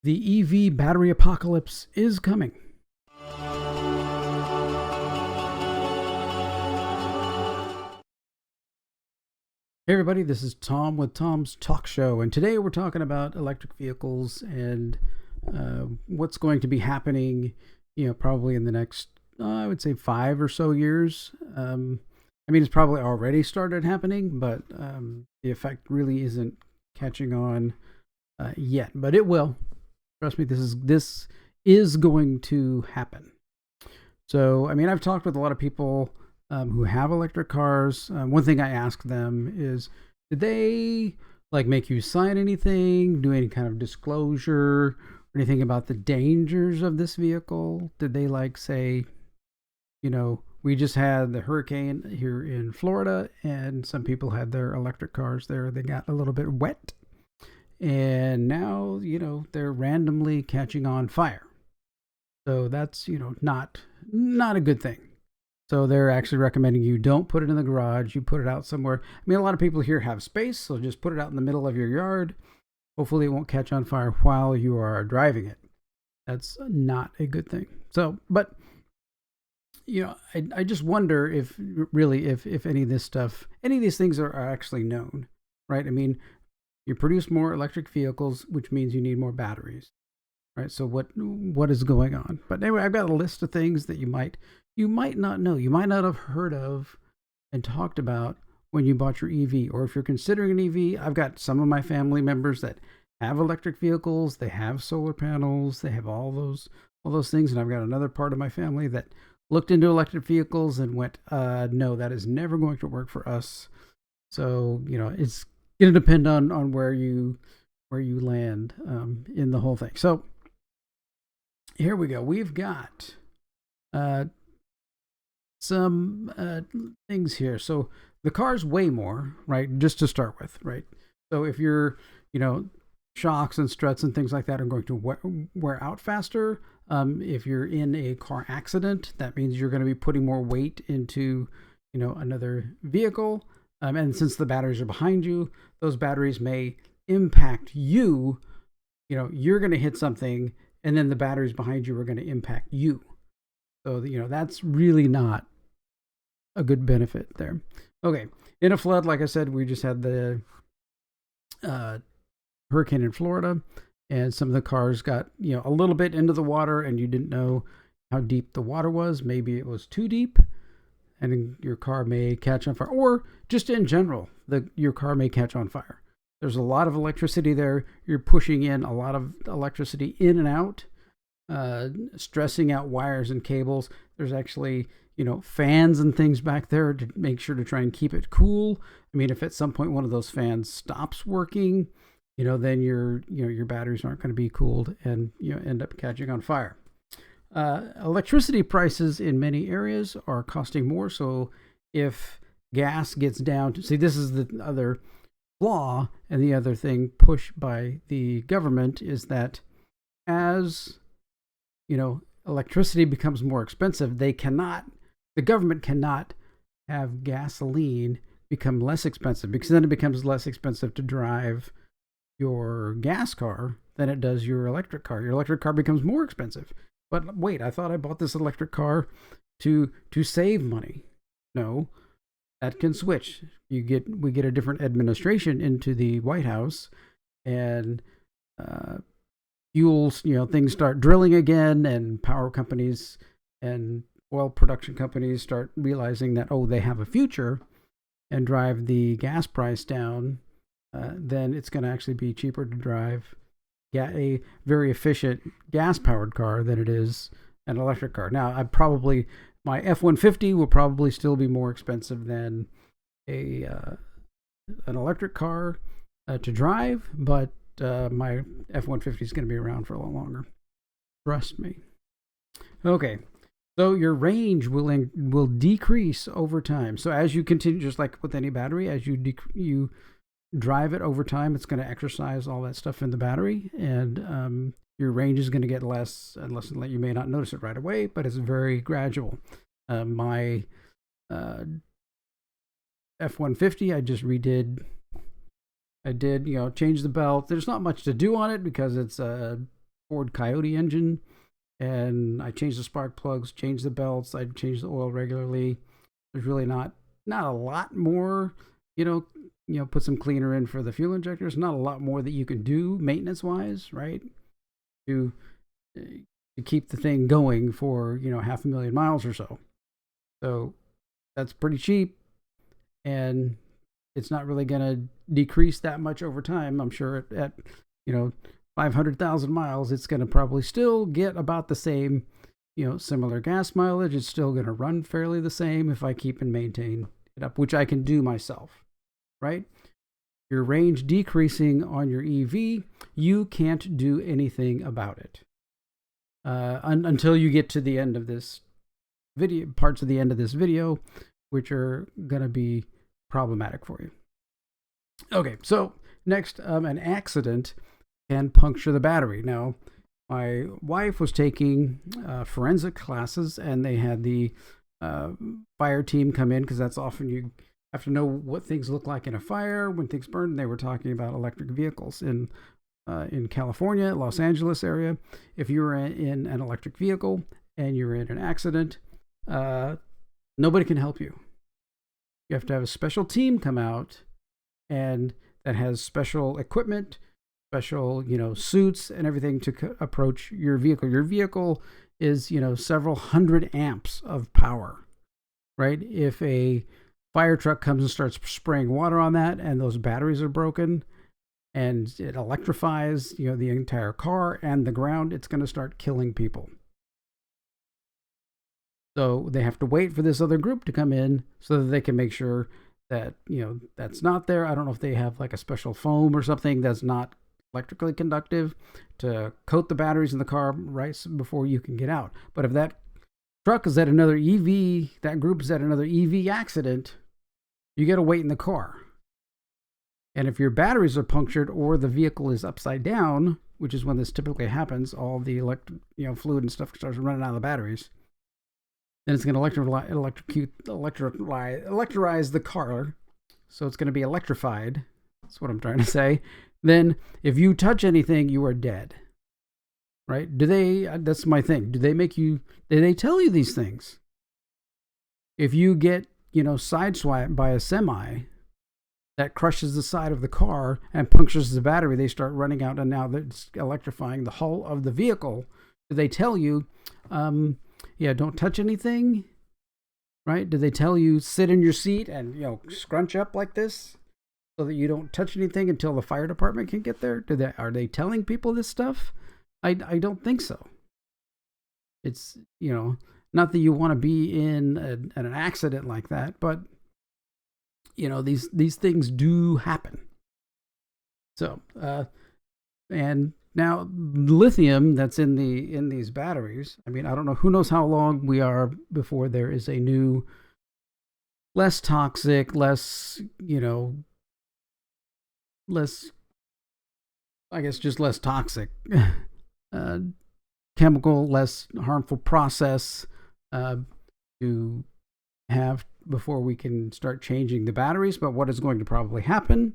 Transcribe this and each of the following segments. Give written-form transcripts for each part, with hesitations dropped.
The EV battery apocalypse is coming. Hey everybody, this is Tom with Tom's Talk Show, and today we're talking about electric vehicles and what's going to be happening, probably in the next, I would say 5 or so years. It's probably already started happening, but the effect really isn't catching on yet, but it will. Trust me, this is going to happen. So, I've talked with a lot of people who have electric cars. One thing I ask them is, did they make you sign anything, do any kind of disclosure, or anything about the dangers of this vehicle? Did they say, we just had the hurricane here in Florida, and some people had their electric cars there. They got a little bit wet, and now they're randomly catching on fire. So that's not a good thing. So they're actually recommending you don't put it in the garage. You put it out somewhere. A lot of people here have space, so just put it out in the middle of your yard. Hopefully it won't catch on fire while you are driving it. That's not a good thing. So, but I just wonder if any of this stuff, any of these things are actually known, right? You produce more electric vehicles, which means you need more batteries, right? So what is going on? But anyway, I've got a list of things that you might not know. You might not have heard of and talked about when you bought your EV, or if you're considering an EV. I've got some of my family members that have electric vehicles. They have solar panels. They have all those things. And I've got another part of my family that looked into electric vehicles and went, no, that is never going to work for us. So, it's going to depend on where you land in the whole thing. So here we go. We've got some things here. So the cars weigh more, right? Just to start with, right? So if you're, shocks and struts and things like that are going to wear out faster. If you're in a car accident, that means you're going to be putting more weight into, another vehicle. And since the batteries are behind you, those batteries may impact you. You're going to hit something, and then the batteries behind you are going to impact you. So, that's really not a good benefit there. Okay. In a flood, like I said, we just had the hurricane in Florida, and some of the cars got, a little bit into the water, and you didn't know how deep the water was. Maybe it was too deep, and your car may catch on fire, or just in general, your car may catch on fire. There's a lot of electricity there. You're pushing in a lot of electricity in and out, stressing out wires and cables. There's actually, fans and things back there to make sure to try and keep it cool. If at some point one of those fans stops working, then your batteries aren't going to be cooled, and end up catching on fire. Electricity prices in many areas are costing more. So if gas gets down to, see, this is the other flaw, and the other thing pushed by the government is that as electricity becomes more expensive, the government cannot have gasoline become less expensive, because then it becomes less expensive to drive your gas car than it does your electric car. Your electric car becomes more expensive. But wait, I thought I bought this electric car to save money. No, that can switch. We get a different administration into the White House, and fuels, things start drilling again, and power companies and oil production companies start realizing that, they have a future, and drive the gas price down. Then it's going to actually be cheaper to drive a very efficient gas-powered car than it is an electric car. Now, my F-150 will probably still be more expensive than an electric car to drive, but my F-150 is going to be around for a lot longer. Trust me. Okay, so your range will decrease over time. So as you continue, just like with any battery, as you drive it over time, it's going to exercise all that stuff in the battery, and your range is going to get less and less. You may not notice it right away, but it's very gradual. My F-150, I just redid. I did, change the belt. There's not much to do on it because it's a Ford Coyote engine, and I changed the spark plugs, changed the belts, I changed the oil regularly. There's really not a lot more, put some cleaner in for the fuel injectors. Not a lot more that you can do maintenance wise, right? To keep the thing going for 500,000 miles or so. So that's pretty cheap, and it's not really going to decrease that much over time. I'm sure at 500,000 miles, it's going to probably still get about the same, similar gas mileage. It's still going to run fairly the same if I keep and maintain it up, which I can do myself, right? Your range decreasing on your EV, you can't do anything about it until you get to the end of this video, parts of the end of this video, which are going to be problematic for you. Okay, so next, an accident can puncture the battery. Now, my wife was taking forensic classes, and they had the fire team come in, because that's often you have to know what things look like in a fire when things burn. And they were talking about electric vehicles in California, Los Angeles area. If you were in an electric vehicle and you're in an accident, nobody can help you. You have to have a special team come out, and that has special equipment, special, suits and everything to approach your vehicle. Your vehicle is, several hundred amps of power, right? If a fire truck comes and starts spraying water on that, and those batteries are broken, and it electrifies, the entire car and the ground, it's going to start killing people. So they have to wait for this other group to come in so that they can make sure that, that's not there. I don't know if they have like a special foam or something that's not electrically conductive to coat the batteries in the car right before you can get out. But if that truck is at another EV, that group is at another EV accident, you got to wait in the car. And if your batteries are punctured or the vehicle is upside down, which is when this typically happens, all the fluid and stuff starts running out of the batteries, then it's going to electrolyze the car. So it's going to be electrified. That's what I'm trying to say. Then if you touch anything, you are dead. Right? That's my thing. Do they tell you these things? If you get, sideswiped by a semi that crushes the side of the car and punctures the battery, they start running out, and now it's electrifying the hull of the vehicle. Do they tell you, don't touch anything, right? Do they tell you sit in your seat and, scrunch up like this so that you don't touch anything until the fire department can get there? Are they telling people this stuff? I don't think so. It's, not that you want to be in an accident like that, but, these things do happen. So, and now lithium that's in these batteries, I mean, I don't know, who knows how long we are before there is a new, less toxic, less, just less toxic chemical, less harmful process to have before we can start changing the batteries. But what is going to probably happen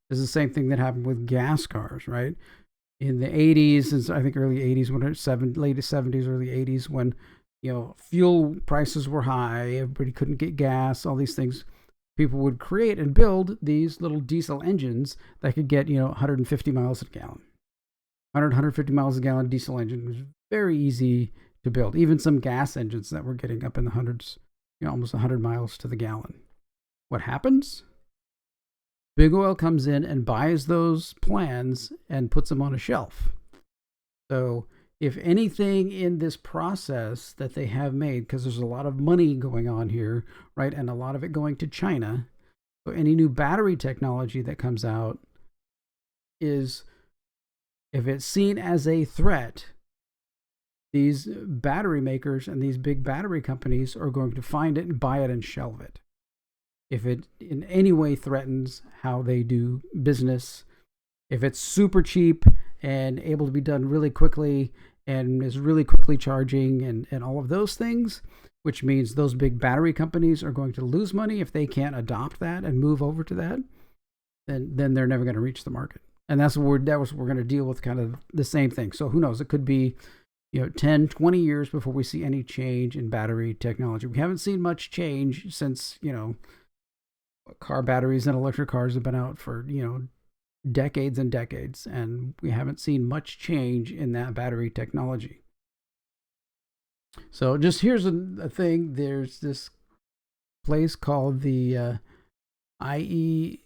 is the same thing that happened with gas cars, right? In the 80s, and I think early 80s, late 70s, early 80s, when, fuel prices were high, everybody couldn't get gas, all these things, people would create and build these little diesel engines that could get, 150 miles a gallon. 150 miles a gallon diesel engine was very easy to build. Even some gas engines that were getting up in the hundreds, almost 100 miles to the gallon. What happens? Big Oil comes in and buys those plans and puts them on a shelf. So if anything in this process that they have made, because there's a lot of money going on here, right, and a lot of it going to China, so any new battery technology that comes out is, if it's seen as a threat, these battery makers and these big battery companies are going to find it and buy it and shelve it. If it in any way threatens how they do business, if it's super cheap and able to be done really quickly and is really quickly charging and all of those things, which means those big battery companies are going to lose money if they can't adopt that and move over to that, then they're never going to reach the market. And that's what we're going to deal with, kind of the same thing. So who knows? It could be 10, 20 years before we see any change in battery technology. We haven't seen much change since, car batteries and electric cars have been out for, decades and decades, and we haven't seen much change in that battery technology. So just here's a thing. There's this place called the IER,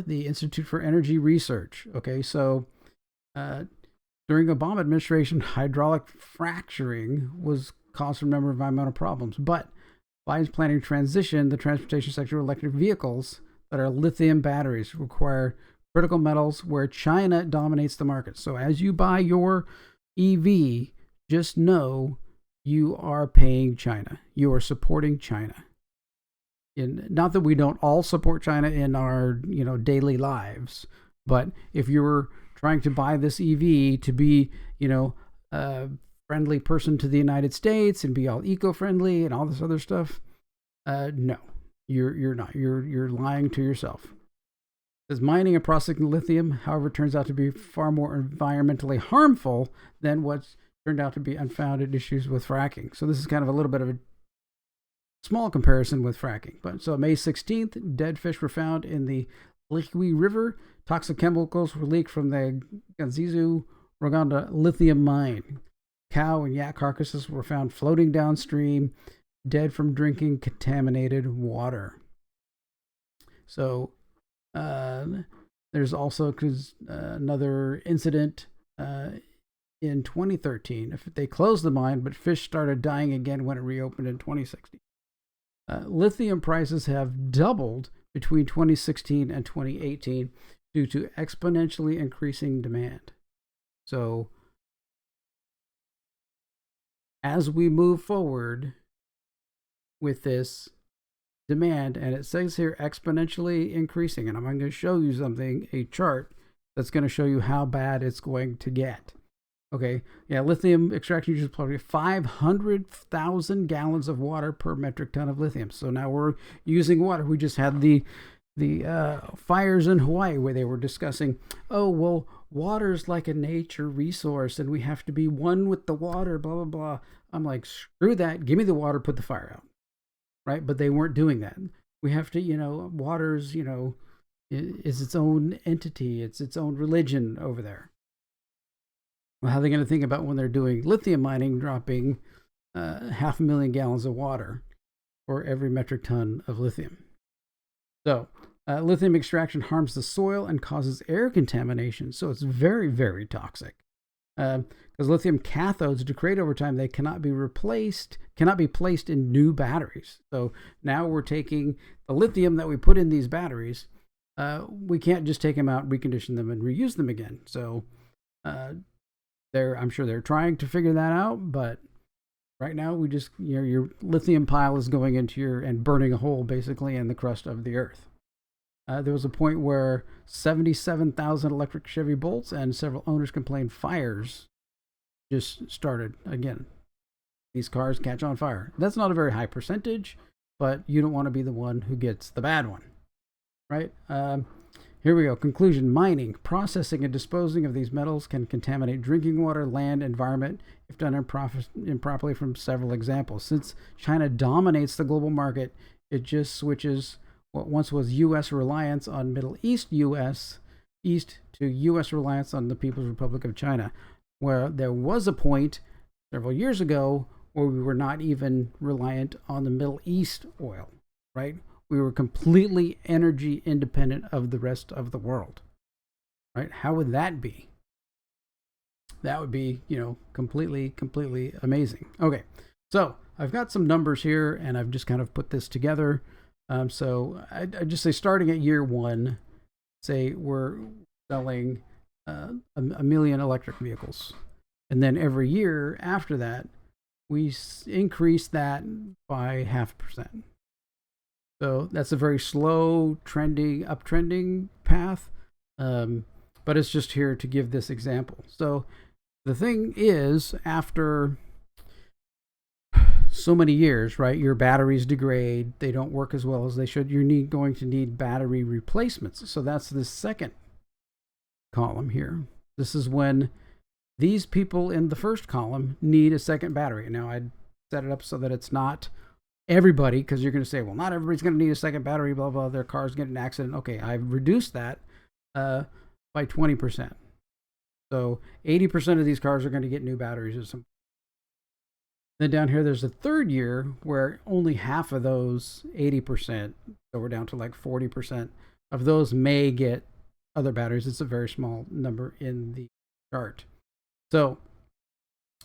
the Institute for Energy Research. Okay, so during Obama administration, hydraulic fracturing was caused from a number of environmental problems, but Biden's planning to transition the transportation sector to electric vehicles that are lithium batteries, require critical metals where China dominates the market. So as you buy your EV, just know you are paying China. You are supporting China. Not that we don't all support China in our daily lives, but if you're trying to buy this EV to be a friendly person to the United States and be all eco-friendly and all this other stuff, no, you're not. You're lying to yourself. As mining and processing lithium, however, turns out to be far more environmentally harmful than what's turned out to be unfounded issues with fracking. So this is kind of a little bit of a small comparison with fracking. But so May 16th, dead fish were found in the Liqui River. Toxic chemicals were leaked from the Ganzizu Rwanda lithium mine. Cow and yak carcasses were found floating downstream, dead from drinking contaminated water. So there's also another incident in 2013. They closed the mine, but fish started dying again when it reopened in 2016. Lithium prices have doubled between 2016 and 2018 due to exponentially increasing demand. So as we move forward with this demand, and it says here exponentially increasing, and I'm going to show you something, a chart that's going to show you how bad it's going to get. Okay, yeah, lithium extraction uses probably 500,000 gallons of water per metric ton of lithium. So now we're using water. We just had the fires in Hawaii where they were discussing, oh, well, water's like a nature resource and we have to be one with the water, blah, blah, blah. I'm like, screw that. Give me the water, put the fire out. Right? But they weren't doing that. We have to, water's, is its own entity. It's its own religion over there. Well, how are they going to think about when they're doing lithium mining, dropping 500,000 gallons of water for every metric ton of lithium? So lithium extraction harms the soil and causes air contamination. So it's very, very toxic. Because lithium cathodes degrade over time, they cannot be placed in new batteries. So now we're taking the lithium that we put in these batteries. We can't just take them out, recondition them, and reuse them again. So I'm sure they're trying to figure that out, but right now we just, your lithium pile is going into and burning a hole basically in the crust of the earth. There was a point where 77,000 electric Chevy Bolts and several owners complained fires just started again. These cars catch on fire. That's not a very high percentage, but you don't want to be the one who gets the bad one, right? Here we go. Conclusion. Mining, processing, and disposing of these metals can contaminate drinking water, land, environment if done improperly from several examples. Since China dominates the global market, it just switches what once was U.S. reliance on Middle East to U.S. reliance on the People's Republic of China, where there was a point several years ago where we were not even reliant on the Middle East oil, right? We were completely energy independent of the rest of the world, right? How would that be? That would be, completely amazing. Okay, so I've got some numbers here, and I've just kind of put this together. So I just say starting at year one, say we're selling a million electric vehicles. And then every year after that, we increase that by 0.5%. So that's a very slow uptrending path. But it's just here to give this example. So the thing is, after so many years, right, your batteries degrade, they don't work as well as they should. You're going to need battery replacements. So that's the second column here. This is when these people in the first column need a second battery. Now, I'd set it up so that it's not everybody, because you're going to say, well, not everybody's going to need a second battery, blah, blah, their car's getting an accident. Okay, I've reduced that by 20%. So 80% of these cars are going to get new batteries at some. Then down here, there's a third year where only half of those 80%, so we're down to like 40% of those may get other batteries. It's a very small number in the chart. So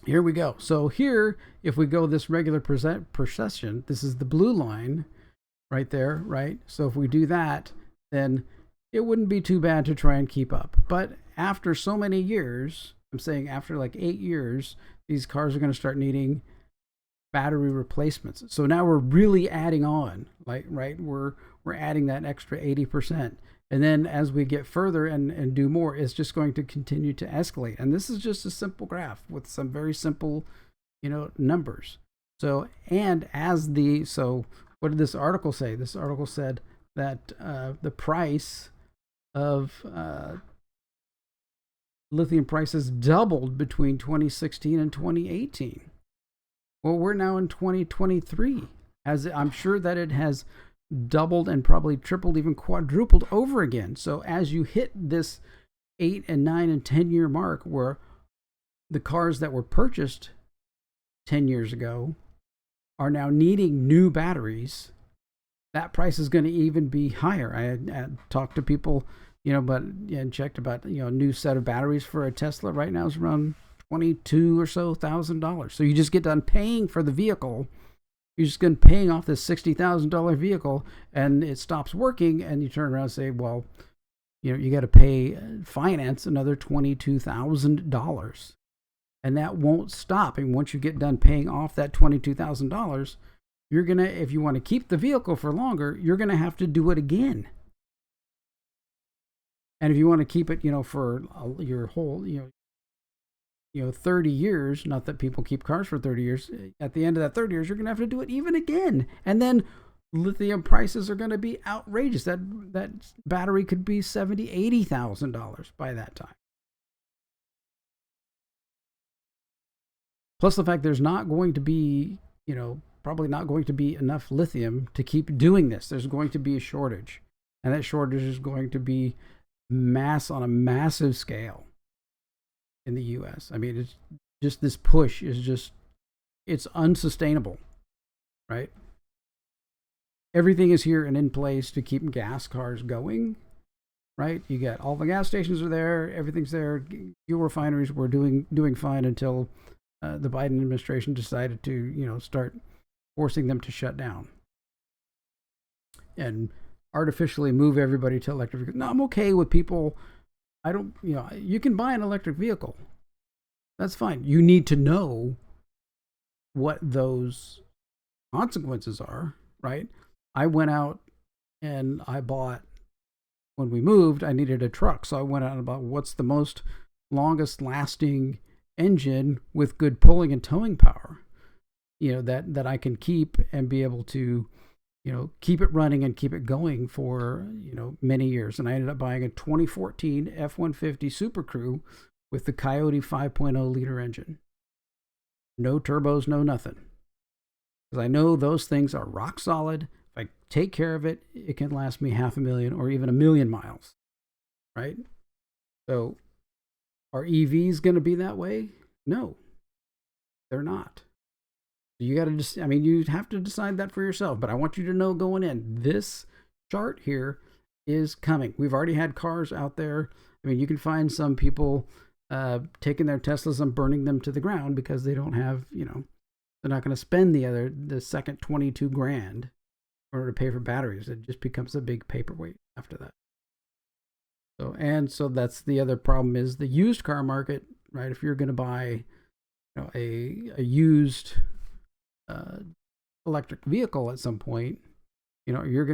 here we go. So here, if we go this regular procession, this is the blue line right there, right? So if we do that, then it wouldn't be too bad to try and keep up. But after so many years, I'm saying after like 8 years, these cars are going to start needing battery replacements. So now we're really adding on, like, right? We're adding that extra 80%. And then as we get further and do more, it's just going to continue to escalate. And this is just a simple graph with some very simple, numbers. So, and so what did this article say? This article said that the price of lithium prices doubled between 2016 and 2018. Well, we're now in 2023. I'm sure that it has doubled and probably tripled, even quadrupled over again. So as you hit this 8 and 9 and 10 year mark, where the cars that were purchased 10 years ago are now needing new batteries, that price is going to even be higher. I had talked to people, and checked about, a new set of batteries for a Tesla right now is around $22,000 or so. So you just get done paying for the vehicle. You're just going to paying off this $60,000 vehicle, and it stops working, and you turn around and say, well, you got to pay finance another $22,000, and that won't stop. And once you get done paying off that $22,000, you're gonna, if you want to keep the vehicle for longer, you're gonna have to do it again. And if you want to keep it, for your whole, 30 years, not that people keep cars for 30 years, at the end of that 30 years, you're going to have to do it even again. And then lithium prices are going to be outrageous. That battery could be $70,000, $80,000 by that time. Plus the fact there's not going to be, probably not going to be enough lithium to keep doing this. There's going to be a shortage. And that shortage is going to be on a massive scale in the US. I mean, it's just, this push is just, it's unsustainable, right? Everything is here and in place to keep gas cars going, right? You get all the gas stations are there, everything's there. Fuel refineries were doing fine until the Biden administration decided to, start forcing them to shut down and artificially move everybody to electric vehicles. Now, I'm okay with people. I don't, you can buy an electric vehicle. That's fine. You need to know what those consequences are, right? I went out and I bought, when we moved, I needed a truck. So I went out and bought what's the most longest lasting engine with good pulling and towing power, that I can keep and be able to, keep it running and keep it going for, many years. And I ended up buying a 2014 F-150 Super Crew with the Coyote 5.0 liter engine. No turbos, no nothing. Because I know those things are rock solid. If I take care of it, it can last me 500,000 or even 1,000,000 miles, right? So are EVs going to be that way? No, they're not. You got to just, you have to decide that for yourself. But I want you to know going in, this chart here is coming. We've already had cars out there. You can find some people taking their Teslas and burning them to the ground because they don't have, they're not going to spend the second 22 grand in order to pay for batteries. It just becomes a big paperweight after that. So that's the other problem is the used car market, right? If you're going to buy, a used electric vehicle at some point, you're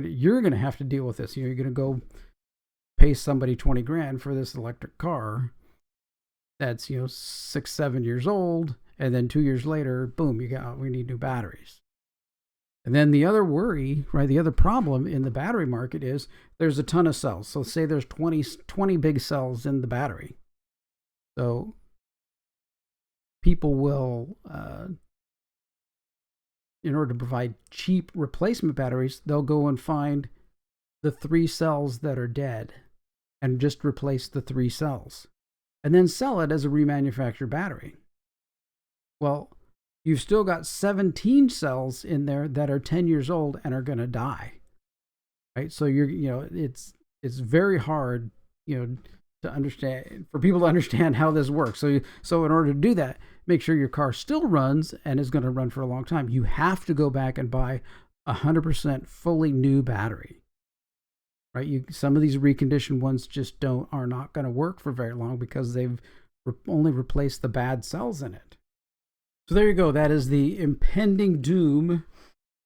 gonna have to deal with this. You're gonna go pay somebody 20 grand for this electric car that's 6-7 years old, and then 2 years later, boom, we need new batteries. And then the other worry, right, the other problem in the battery market is there's a ton of cells. So say there's 20 big cells in the battery. So people will, in order to provide cheap replacement batteries, they'll go and find the 3 cells that are dead and just replace the 3 cells and then sell it as a remanufactured battery. Well, you've still got 17 cells in there that are 10 years old and are going to die, right? So it's very hard, to understand, for people to understand how this works. So in order to do that, make sure your car still runs and is going to run for a long time. You have to go back and buy 100% fully new battery, right? Some of these reconditioned ones just are not going to work for very long because they've only replaced the bad cells in it. So there you go. That is the impending doom,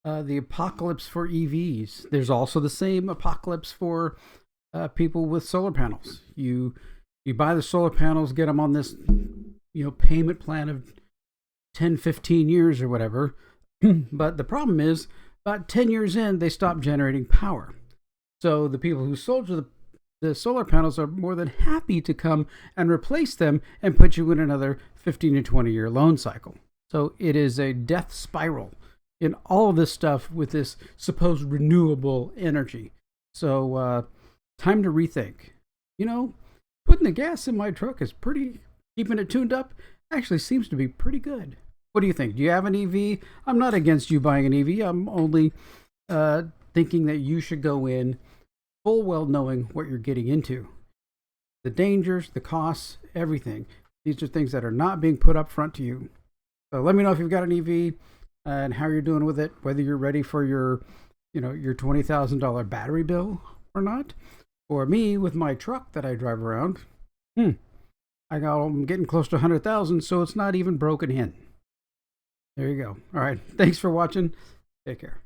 the apocalypse for EVs. There's also the same apocalypse for people with solar panels. You buy the solar panels, get them on this payment plan of 10, 15 years or whatever. But the problem is, about 10 years in, they stop generating power. So the people who sold you the solar panels are more than happy to come and replace them and put you in another 15 to 20 year loan cycle. So it is a death spiral in all of this stuff with this supposed renewable energy. So time to rethink. Putting the gas in my truck is keeping it tuned up actually seems to be pretty good. What do you think? Do you have an EV? I'm not against you buying an EV. I'm only thinking that you should go in full well knowing what you're getting into. The dangers, the costs, everything. These are things that are not being put up front to you. So let me know if you've got an EV and how you're doing with it, whether you're ready for your $20,000 battery bill or not. Or me with my truck that I drive around. I'm getting close to 100,000, so it's not even broken in. There you go. All right. Thanks for watching. Take care.